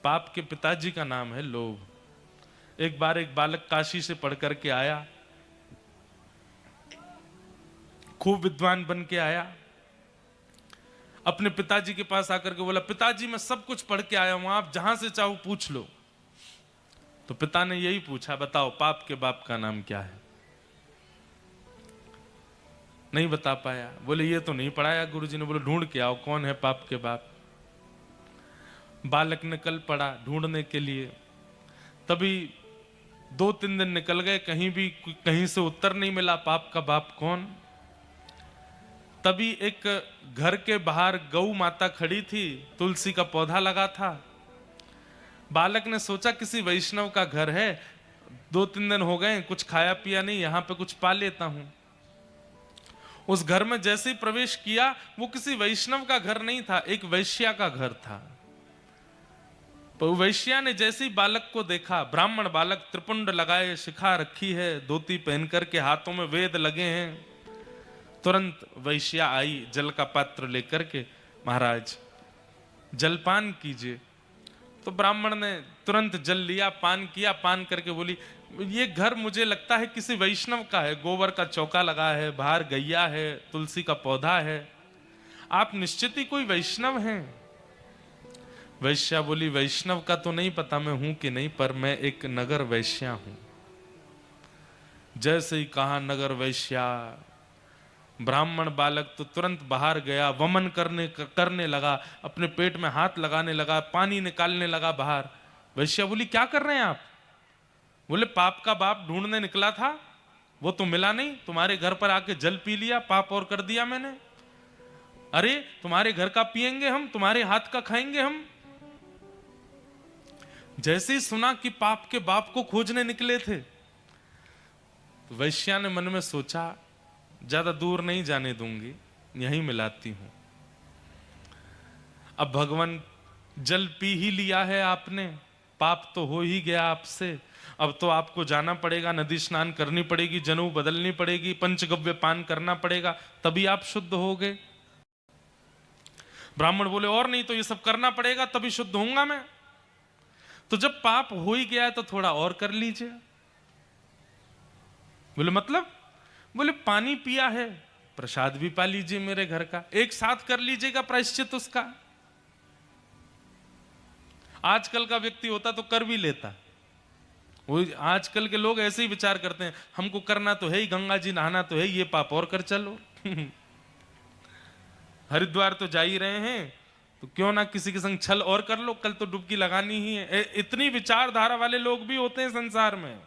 पाप के पिताजी का नाम है लोभ। एक बार एक बालक काशी से पढ़ करके आया, खूब विद्वान बन के आया, अपने पिताजी के पास आकर के बोला, पिताजी मैं सब कुछ पढ़ के आया हूं, आप जहां से चाहो पूछ लो। तो पिता ने यही पूछा, बताओ पाप के बाप का नाम क्या है? नहीं बता पाया। बोले ये तो नहीं पढ़ाया गुरुजी ने। बोले ढूंढ के आओ कौन है पाप के बाप। बालक निकल पड़ा ढूंढने के लिए। तभी 2-3 दिन निकल गए, कहीं से उत्तर नहीं मिला पाप का बाप कौन। तभी एक घर के बाहर गौ माता खड़ी थी, तुलसी का पौधा लगा था। बालक ने सोचा किसी वैष्णव का घर है, 2-3 दिन हो गए कुछ खाया पिया नहीं, यहां पे कुछ पा लेता हूं। उस घर में जैसे ही प्रवेश किया, वो किसी वैष्णव का घर नहीं था, एक वैश्या का घर था। तो वैश्या ने जैसे ही बालक को देखा, ब्राह्मण बालक, त्रिपुंड लगाए, शिखा रखी है, धोती पहन करके, हाथों में वेद लगे हैं, तुरंत वैश्या आई जल का पात्र लेकर के, महाराज जलपान कीजिए। तो ब्राह्मण ने तुरंत जल लिया, पान किया, पान करके बोली, ये घर मुझे लगता है किसी वैष्णव का है, गोबर का चौका लगा है, बाहर गैया है, तुलसी का पौधा है, आप निश्चित ही कोई वैष्णव हैं। वैश्या बोली, वैष्णव का तो नहीं पता मैं हूं कि नहीं, पर मैं एक नगर वैश्या हूं। जैसे ही कहा नगर वैश्या, ब्राह्मण बालक तो तुरंत बाहर गया, वमन करने लगा, अपने पेट में हाथ लगाने लगा, पानी निकालने लगा बाहर। वैश्या बोली, क्या कर रहे हैं आप? बोले, पाप का बाप ढूंढने निकला था, वो तो मिला नहीं, तुम्हारे घर पर आके जल पी लिया, पाप और कर दिया मैंने। अरे तुम्हारे घर का पिएंगे हम, तुम्हारे हाथ का खाएंगे हम। जैसे ही सुना कि पाप के बाप को खोजने निकले थे, तो वैश्या ने मन में सोचा, ज्यादा दूर नहीं जाने दूंगी, यहीं मिलाती हूं। अब भगवान जल पी ही लिया है आपने, पाप तो हो ही गया आपसे, अब तो आपको जाना पड़ेगा, नदी स्नान करनी पड़ेगी, जनेऊ बदलनी पड़ेगी, पंचगव्य पान करना पड़ेगा, तभी आप शुद्ध होगे। ब्राह्मण बोले, और नहीं तो ये सब करना पड़ेगा तभी शुद्ध होऊंगा मैं। तो जब पाप हो ही गया है तो थोड़ा और कर लीजिए। बोले मतलब? बोले पानी पिया है, प्रसाद भी पा लीजिए मेरे घर का, एक साथ कर लीजिएगा प्रायश्चित उसका। आजकल का व्यक्ति होता तो कर भी लेता। वो आजकल के लोग ऐसे ही विचार करते हैं, हमको करना तो है ही, गंगा जी नहाना तो है, ये पाप और कर चलो। हरिद्वार तो जा ही रहे हैं, तो क्यों ना किसी के संग छल और कर लो, कल तो डुबकी लगानी ही है। इतनी विचारधारा वाले लोग भी होते हैं संसार में।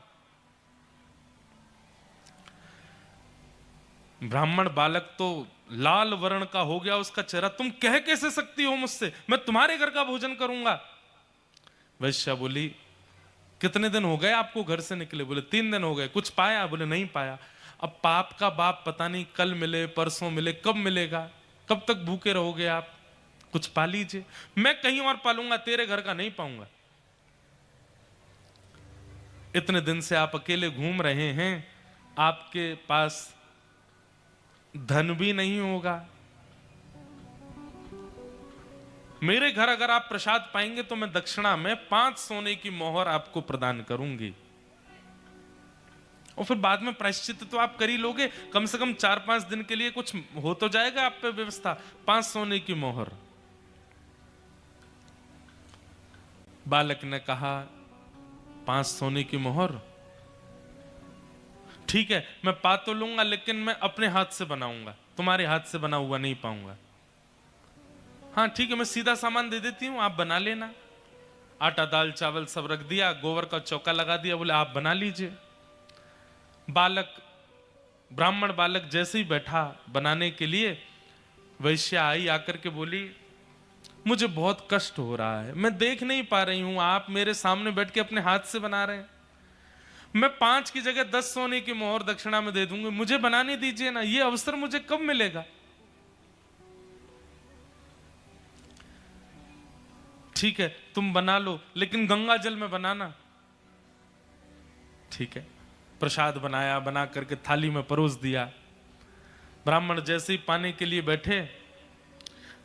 ब्राह्मण बालक तो लाल वर्ण का हो गया उसका चेहरा, तुम कह कैसे सकती हो मुझसे, मैं तुम्हारे घर का भोजन करूंगा। वैश्या बोली, कितने दिन हो गए आपको घर से निकले? बोले 3 दिन हो गए। कुछ पाया? बोले नहीं पाया। अब पाप का बाप पता नहीं कल मिले, परसों मिले, कब मिलेगा, कब तक भूखे रहोगे आप, कुछ पा लीजिए। मैं कहीं और पालूंगा, तेरे घर का नहीं पाऊंगा। इतने दिन से आप अकेले घूम रहे हैं, आपके पास धन भी नहीं होगा, मेरे घर अगर आप प्रसाद पाएंगे तो मैं दक्षिणा में 5 सोने की मोहर आपको प्रदान करूंगी, और फिर बाद में प्रायश्चित तो आप कर ही लोगे, कम से कम 4-5 दिन के लिए कुछ हो तो जाएगा आप पे व्यवस्था। 5 सोने की मोहर। बालक ने कहा, 5 सोने की मोहर ठीक है, मैं पा तो लूंगा, लेकिन मैं अपने हाथ से बनाऊंगा, तुम्हारे हाथ से बना हुआ नहीं पाऊंगा। हाँ ठीक है, मैं सीधा सामान दे देती हूं, आप बना लेना। आटा दाल चावल सब रख दिया, गोबर का चौका लगा दिया, बोले आप बना लीजिए। बालक, ब्राह्मण बालक जैसे ही बैठा बनाने के लिए, वैश्या आई, आकर के बोली, मुझे बहुत कष्ट हो रहा है, मैं देख नहीं पा रही हूं, आप मेरे सामने बैठ के अपने हाथ से बना रहे हैं, मैं 5 की जगह 10 सोने की मोहर दक्षिणा में दे दूंगी, मुझे बनाने दीजिए ना, ये अवसर मुझे कब मिलेगा? ठीक है तुम बना लो, लेकिन गंगा जल में बनाना। ठीक है, प्रसाद बनाया, बना करके थाली में परोस दिया। ब्राह्मण जैसे ही पाने के लिए बैठे,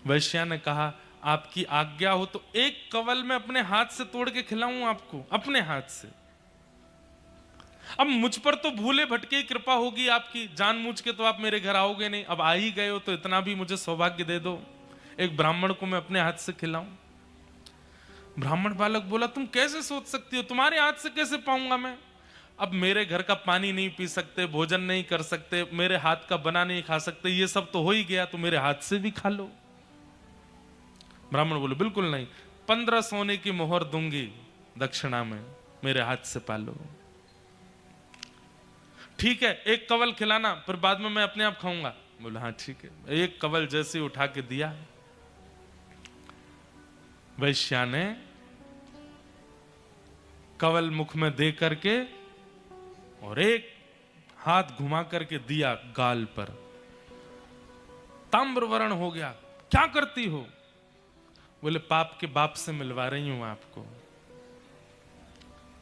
वैश्या ने कहा, आपकी आज्ञा हो तो एक कवल मैं अपने हाथ से तोड़ के खिलाऊं आपको, अपने हाथ से। अब मुझ पर तो भूले भटके ही कृपा होगी आपकी, जानबूझ के तो आप मेरे घर आओगे नहीं। अब आ ही गए हो तो इतना भी मुझे सौभाग्य दे दो, एक ब्राह्मण को मैं अपने हाथ से खिलाऊं। ब्राह्मण बालक बोला, तुम कैसे सोच सकती हो, तुम्हारे हाथ से कैसे पाऊंगा मैं? अब मेरे घर का पानी नहीं पी सकते, भोजन नहीं कर सकते, मेरे हाथ का बना नहीं खा सकते, ये सब तो हो ही गया, तो मेरे हाथ से भी खा लो। ब्राह्मण बोले, बिल्कुल नहीं, 15 सोने की मोहर दूंगी दक्षिणा में, मेरे हाथ से पालो। ठीक है, एक कवल खिलाना, फिर बाद में मैं अपने आप खाऊंगा। बोला हाँ ठीक है। एक कवल जैसे उठा के दिया, वैश्या ने कवल मुख में दे करके और एक हाथ घुमा करके दिया गाल पर, ताम्रवर्ण हो गया। क्या करती हो? बोले, पाप के बाप से मिलवा रही हूं आपको।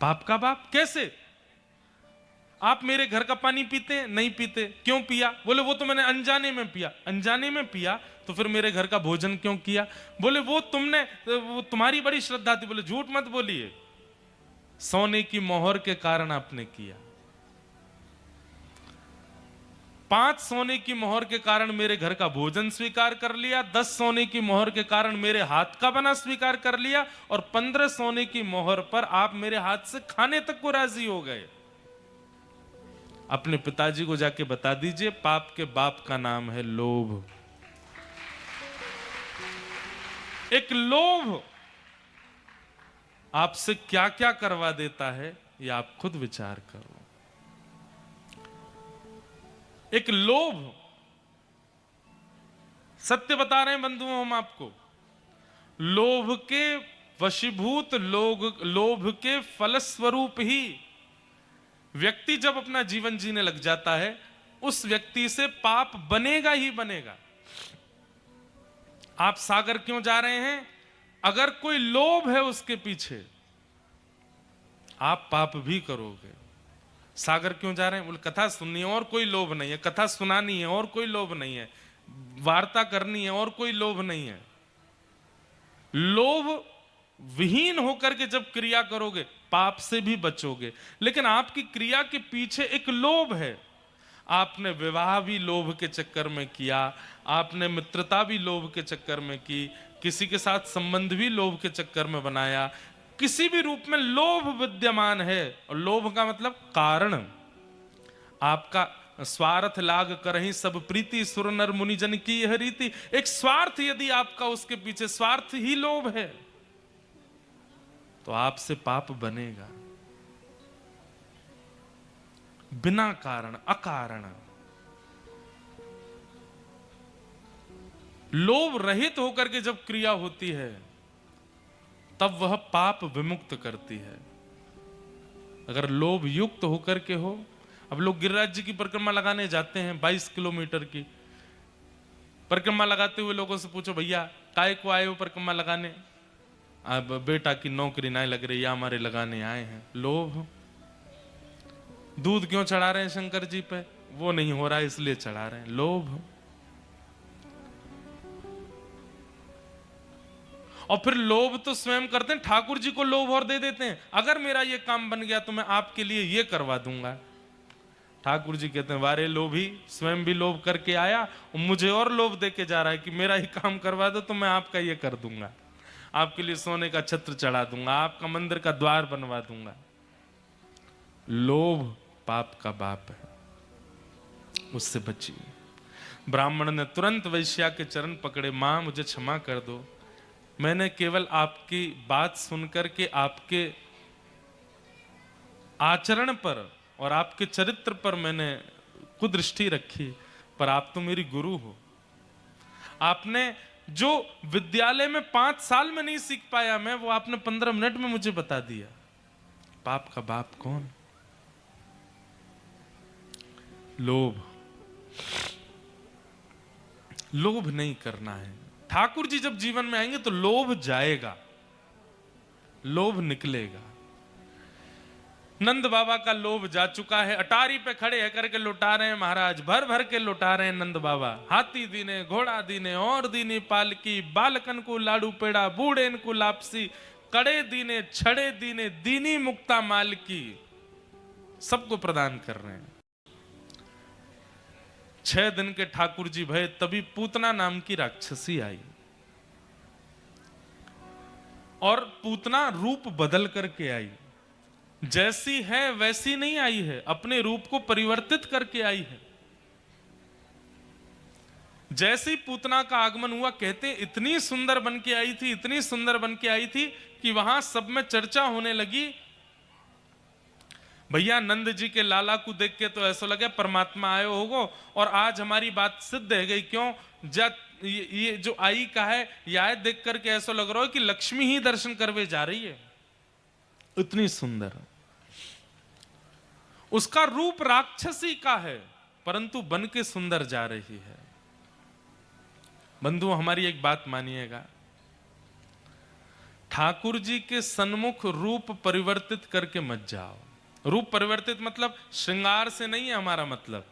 पाप का बाप कैसे? आप मेरे घर का पानी पीते हैं? नहीं पीते। क्यों पिया? बोले, वो तो मैंने अनजाने में पिया। अनजाने में पिया तो फिर मेरे घर का भोजन क्यों किया? बोले, वो तुम्हारी बड़ी श्रद्धा थी। बोले, झूठ मत बोलिए, सोने की मोहर के कारण आपने किया। 5 सोने की मोहर के कारण मेरे घर का भोजन स्वीकार कर लिया, 10 सोने की मोहर के कारण मेरे हाथ का बना स्वीकार कर लिया, और 15 सोने की मोहर पर आप मेरे हाथ से खाने तक को राजी हो गए। अपने पिताजी को जाके बता दीजिए, पाप के बाप का नाम है लोभ। एक लोभ आपसे क्या क्या करवा देता है, ये आप खुद विचार करो। एक लोभ, सत्य बता रहे हैं बंधुओं हम आपको, लोभ के वशीभूत, लोभ के फलस्वरूप ही व्यक्ति जब अपना जीवन जीने लग जाता है, उस व्यक्ति से पाप बनेगा ही बनेगा। आप सागर क्यों जा रहे हैं? अगर कोई लोभ है उसके पीछे, आप पाप भी करोगे। सागर क्यों जा रहे हैं? बोले, कथा सुननी है और कोई लोभ नहीं है, कथा सुनानी है और कोई लोभ नहीं है, वार्ता करनी है और कोई लोभ नहीं है। लोभ विहीन होकर के जब क्रिया करोगे, पाप से भी बचोगे। लेकिन आपकी क्रिया के पीछे एक लोभ है। आपने विवाह भी लोभ के चक्कर में किया, आपने मित्रता भी लोभ के चक्कर में की, किसी के साथ संबंध भी लोभ के चक्कर में बनाया। किसी भी रूप में लोभ विद्यमान है, और लोभ का मतलब कारण। आपका स्वार्थ लाग करहि सब प्रीति, सुर नर मुनि जन की यह रीति। एक स्वार्थ यदि आपका उसके पीछे, स्वार्थ ही लोभ है, तो आपसे पाप बनेगा। बिना कारण, अकारण। लोभ रहित होकर के जब क्रिया होती है, तब वह पाप विमुक्त करती है। अगर लोभ युक्त होकर के हो, अब लोग गिरिराज जी की परिक्रमा लगाने जाते हैं, 22 किलोमीटर की परिक्रमा लगाते हुए लोगों से पूछो, भैया काय को आए हो परिक्रमा लगाने? अब बेटा की नौकरी नहीं लग रही, या हमारे लगाने आए हैं। लोभ। दूध क्यों चढ़ा रहे हैं शंकर जी पे? वो नहीं हो रहा है इसलिए चढ़ा रहे हैं। लोभ। और फिर लोभ तो स्वयं करते हैं, ठाकुर जी को लोभ और दे देते हैं, अगर मेरा ये काम बन गया तो मैं आपके लिए ये करवा दूंगा। ठाकुर जी कहते हैं, वारे लोभी, स्वयं भी लोभ करके आया और मुझे और लोभ दे के जा रहा है कि मेरा ही काम करवा दो तो मैं आपका ये कर दूंगा, आपके लिए सोने का छत्र चढ़ा दूंगा, आपका मंदिर का द्वार बनवा दूंगा। लोभ पाप का बाप है, उससे बचिए। ब्राह्मण ने तुरंत वैश्या के चरण पकड़े, मां मुझे क्षमा कर दो, मैंने केवल आपकी बात सुनकर के आपके आचरण पर और आपके चरित्र पर मैंने कुदृष्टि रखी, पर आप तो मेरी गुरु हो। आपने जो विद्यालय में 5 साल में नहीं सीख पाया मैं, वो आपने 15 मिनट में मुझे बता दिया। पाप का बाप कौन? लोभ। लोभ नहीं करना है। ठाकुर जी जब जीवन में आएंगे तो लोभ जाएगा, लोभ निकलेगा। नंद बाबा का लोभ जा चुका है, अटारी पे खड़े है करके लुटा रहे हैं महाराज, भर भर के लुटा रहे हैं नंद बाबा। हाथी दीने, घोड़ा दीने, और दीनी पालकी, बालकन को लाडू पेड़ा, बूढ़ेन को लापसी, कड़े दीने, छड़े दीने, दीनी मुक्ता माल की, सबको प्रदान कर रहे हैं। 6 दिन के ठाकुर जी भय, तभी पूतना नाम की राक्षसी आई, और पूतना रूप बदल करके आई। जैसी है वैसी नहीं आई है, अपने रूप को परिवर्तित करके आई है। जैसी पूतना का आगमन हुआ, कहते इतनी सुंदर बन के आई थी, इतनी सुंदर बन के आई थी कि वहां सब में चर्चा होने लगी। भैया नंद जी के लाला को देख के तो ऐसा लगे परमात्मा आयो होगो, और आज हमारी बात सिद्ध है गई। क्यों? ये जो आई का है, यह देख करके ऐसा लग रहा है कि लक्ष्मी ही दर्शन करवे जा रही है, इतनी सुंदर। उसका रूप राक्षसी का है, परंतु बन के सुंदर जा रही है। बंधु, हमारी एक बात मानिएगा, ठाकुर जी के सन्मुख रूप परिवर्तित करके मत जाओ। रूप परिवर्तित मतलब श्रृंगार से नहीं है हमारा मतलब।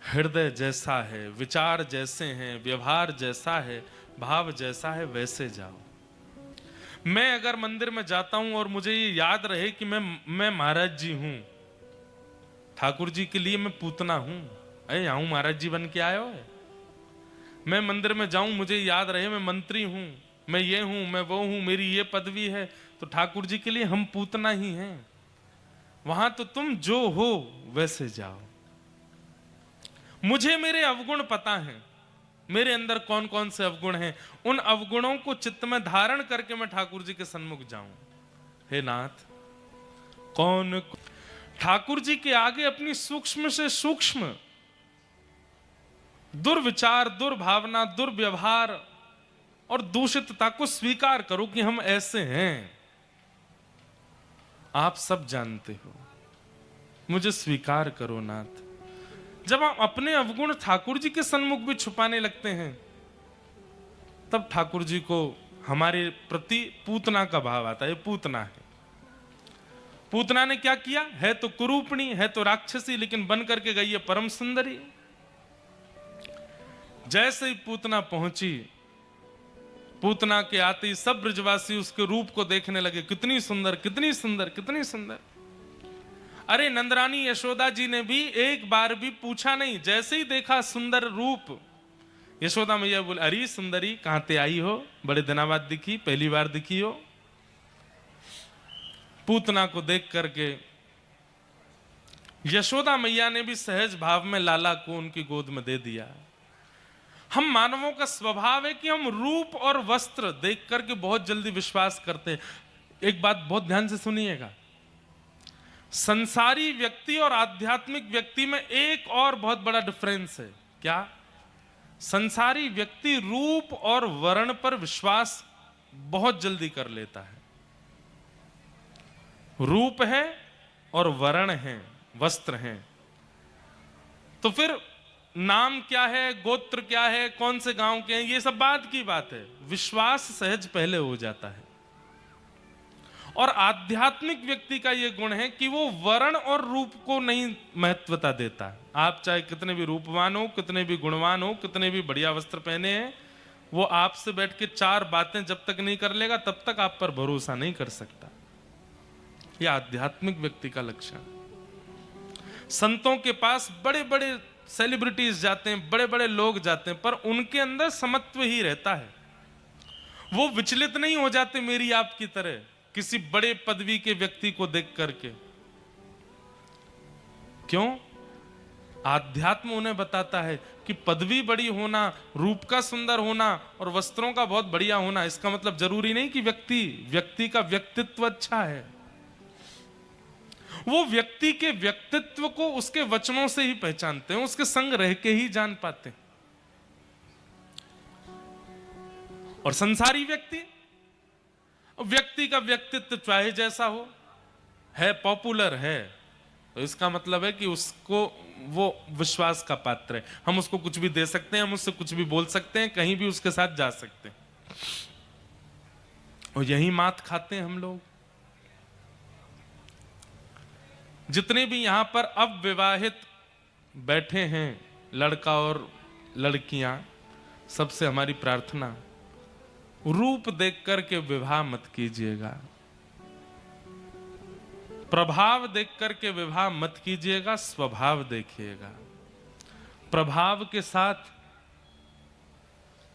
हृदय जैसा है, विचार जैसे हैं, व्यवहार जैसा है, भाव जैसा है, वैसे जाओ। मैं अगर मंदिर में जाता हूं और मुझे ये याद रहे कि मैं महाराज जी हूं, ठाकुर जी के लिए मैं पूतना हूं, अरे आऊं महाराज जी बन के आयो है। मैं मंदिर में जाऊं, मुझे याद रहे मैं मंत्री हूं, मैं ये हूं, मैं वो हूं, मेरी ये पदवी है, तो ठाकुर जी के लिए हम पूतना ही हैं। वहां तो तुम जो हो वैसे जाओ। मुझे मेरे अवगुण पता है, मेरे अंदर कौन कौन से अवगुण हैं, उन अवगुणों को चित्त में धारण करके मैं ठाकुर जी के सन्मुख जाऊं। हे नाथ, कौन ठाकुर जी के आगे अपनी सूक्ष्म से सूक्ष्म दुर्विचार, दुर्भावना, दुर्व्यवहार और दूषितता को स्वीकार करो कि हम ऐसे हैं। आप सब जानते हो, मुझे स्वीकार करो नाथ। जब हम अपने अवगुण ठाकुर जी के सन्मुख भी छुपाने लगते हैं, तब ठाकुर जी को हमारे प्रति पूतना का भाव आता है। पूतना है, पूतना ने क्या किया? है तो कुरूपणी, है तो राक्षसी, लेकिन बन करके गई है परम सुंदरी। जैसे ही पूतना पहुंची, पूतना के आते ही सब ब्रजवासी उसके रूप को देखने लगे, कितनी सुंदर, कितनी सुंदर, कितनी सुंदर। अरे नंदरानी यशोदा जी ने भी एक बार भी पूछा नहीं, जैसे ही देखा सुंदर रूप, यशोदा मैया बोले, अरे सुंदरी कहां ते आई हो, बड़े दिनों बाद दिखी, पहली बार दिखी हो। पूतना को देख करके यशोदा मैया ने भी सहज भाव में लाला को उनकी गोद में दे दिया। हम मानवों का स्वभाव है कि हम रूप और वस्त्र देख करके बहुत जल्दी विश्वास करते हैं। एक बात बहुत ध्यान से सुनिएगा, संसारी व्यक्ति और आध्यात्मिक व्यक्ति में एक और बहुत बड़ा डिफरेंस है। क्या? संसारी व्यक्ति रूप और वर्ण पर विश्वास बहुत जल्दी कर लेता है। रूप है और वर्ण है, वस्त्र हैं, तो फिर नाम क्या है, गोत्र क्या है, कौन से गांव के हैं, ये सब बाद की बात है। विश्वास सहज पहले हो जाता है। और आध्यात्मिक व्यक्ति का यह गुण है कि वो वर्ण और रूप को नहीं महत्वता देता है। आप चाहे कितने भी रूपवान हो, कितने भी गुणवान हो, कितने भी बढ़िया वस्त्र पहने हैं, वो आपसे बैठ के 4 बातें जब तक नहीं कर लेगा तब तक आप पर भरोसा नहीं कर सकता। यह आध्यात्मिक व्यक्ति का लक्षण। संतों के पास बड़े बड़े सेलिब्रिटीज जाते हैं, बड़े बड़े लोग जाते हैं, पर उनके अंदर समत्व ही रहता है। वो विचलित नहीं हो जाते मेरी आपकी तरह किसी बड़े पदवी के व्यक्ति को देख करके। क्यों? आध्यात्म उन्हें बताता है कि पदवी बड़ी होना, रूप का सुंदर होना और वस्त्रों का बहुत बढ़िया होना, इसका मतलब जरूरी नहीं कि व्यक्ति का व्यक्तित्व अच्छा है। वो व्यक्ति के व्यक्तित्व को उसके वचनों से ही पहचानते हैं, उसके संग रह के ही जान पाते हैं। और संसारी व्यक्ति का व्यक्तित्व चाहे जैसा हो, है पॉपुलर है, तो इसका मतलब है कि उसको वो विश्वास का पात्र है। हम उसको कुछ भी दे सकते हैं, हम उससे कुछ भी बोल सकते हैं, कहीं भी उसके साथ जा सकते हैं। और यही मात खाते हैं हम लोग। जितने भी यहां पर अविवाहित बैठे हैं, लड़का और लड़कियां, सबसे हमारी प्रार्थना, रूप देख करके विवाह मत कीजिएगा, प्रभाव देख करके विवाह मत कीजिएगा, स्वभाव देखिएगा। प्रभाव के साथ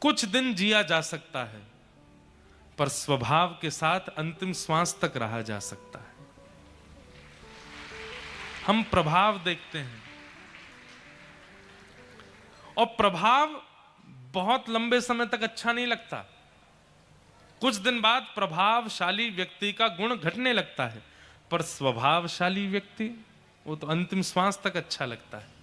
कुछ दिन जिया जा सकता है, पर स्वभाव के साथ अंतिम श्वास तक रहा जा सकता है। हम प्रभाव देखते हैं और प्रभाव बहुत लंबे समय तक अच्छा नहीं लगता। कुछ दिन बाद प्रभावशाली व्यक्ति का गुण घटने लगता है, पर स्वभावशाली व्यक्ति वो तो अंतिम श्वास तक अच्छा लगता है।